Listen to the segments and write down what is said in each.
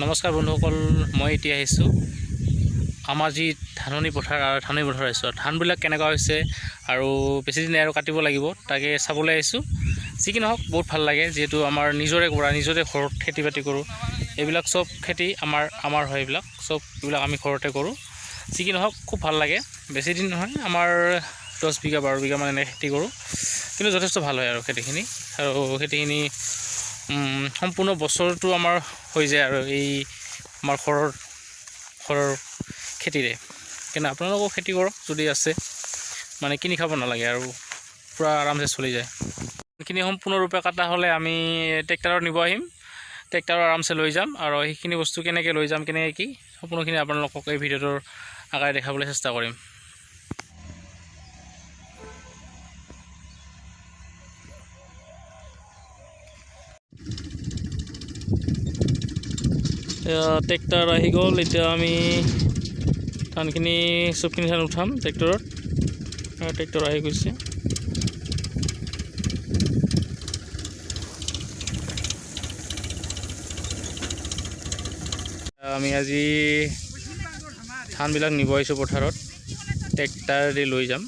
নমস্কাৰ বন্ধুসকল, মই এতিয়া আহিছোঁ আমাৰ যি ধাননি পথাৰ আহিছোঁ। ধানবিলাক কেনেকুৱা হৈছে আৰু বেছিদিন আৰু কাটিব লাগিব, তাকে চাবলৈ আহিছোঁ। যি কি নহওক বহুত ভাল লাগে, যিহেতু আমাৰ নিজৰে ঘৰত খেতি বাতি কৰোঁ। এইবিলাক চব খেতি আমাৰ হয়, এইবিলাক আমি ঘৰতে কৰোঁ। যি কি নহওক খুব ভাল লাগে। বেছিদিন নহয়, আমাৰ 10 বিঘা 12 বিঘামান এনেকৈ খেতি কৰোঁ, কিন্তু যথেষ্ট ভাল হয় আৰু খেতিখিনি। আৰু খেতিখিনি সম্পূৰ্ণ বছৰটো আমাৰ হৈ যায় আৰু এই আমাৰ ঘৰৰ খেতিৰে। কিন্তু আপোনালোকেও খেতি কৰক যদি আছে, মানে কিনি খাব নালাগে আৰু পূৰা আৰামছে চলি যায়। সেইখিনি সম্পূৰ্ণৰূপে কাটা হ'লে আমি ট্ৰেক্টৰত নিব আহিম, ট্ৰেক্টৰত আৰামছে লৈ যাম। আৰু সেইখিনি বস্তু কেনেকৈ লৈ যাম, কেনেকৈ কি সম্পূৰ্ণখিনি আপোনালোকক এই ভিডিঅ'টোৰ আকাৰে দেখাবলৈ চেষ্টা কৰিম। ট্ৰেক্টৰ আহি গ'ল। এতিয়া আমি ধানখিনি চবখিনি ধান উঠাম ট্ৰেক্টৰত। ট্ৰেক্টৰ আহি গৈছে। আমি আজি ধানবিলাক নিব আহিছোঁ পথাৰত, ট্ৰেক্টৰ দি লৈ যাম।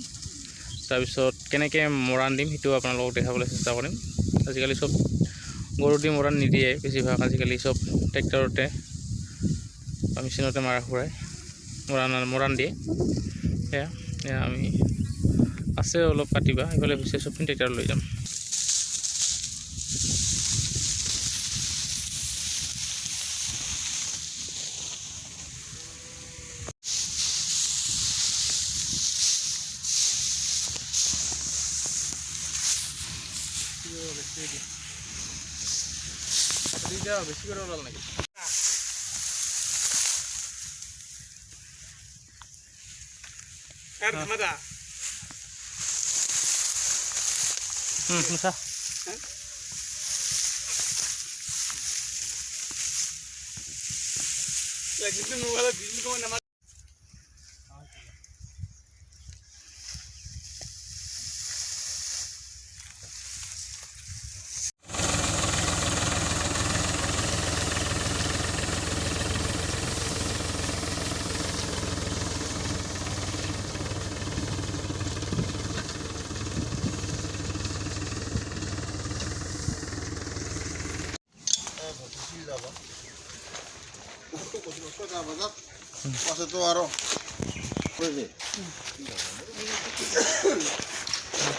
তাৰপিছত কেনেকৈ মৰাণ দিম সেইটো আপোনালোকক দেখাবলৈ চেষ্টা কৰিম। আজিকালি চব গৰু দি মৰাণ নিদিয়ে, বেছিভাগ আজিকালি চব ট্ৰেক্টৰতে বা মেচিনতে মৰাণ দিয়ে। সেয়া আমি আছে অলপ কাটিবা, এইফালে হৈছে চবখিনি ট্ৰেক্টৰত লৈ যাম। বেছি করে ওলাল নাকি?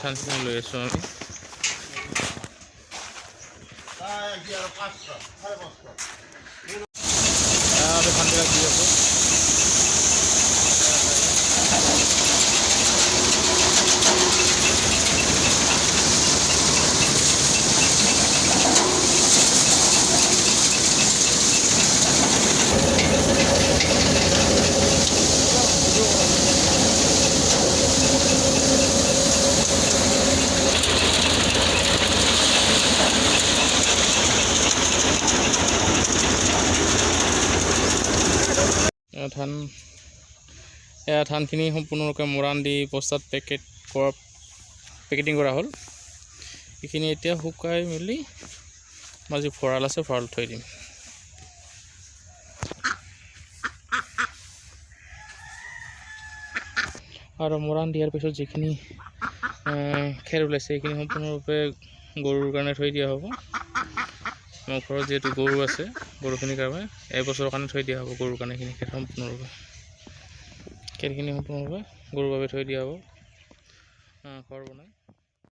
ধানখিনি লৈ আছোঁ আমি। ধানবিলাক দি আছোঁ। ধানখিনি সম্পূৰ্ণৰূপে মৰাণ দি বস্তাত পেকেটিং কৰা হ'ল। এইখিনি এতিয়া শুকাই মেলি আমাৰ যি ভঁৰাল আছে, ভঁৰালত থৈ দিম। আৰু মৰাণ দিয়াৰ পিছত যিখিনি খেৰ ওলাইছে, সেইখিনি সম্পূৰ্ণৰূপে গৰুৰ কাৰণে থৈ দিয়া হ'ব। আমাৰ ঘৰত যিহেতু গৰু আছে, গৰুখিনিৰ কাৰণে এবছৰৰ কাৰণে থৈ দিয়া হ'ব। গৰুৰ কাৰণে এইখিনি খেৰ সম্পূৰ্ণৰূপে গৰুৰ বাবে থৈ দিয়া হ'ব, ঘৰ বনাই।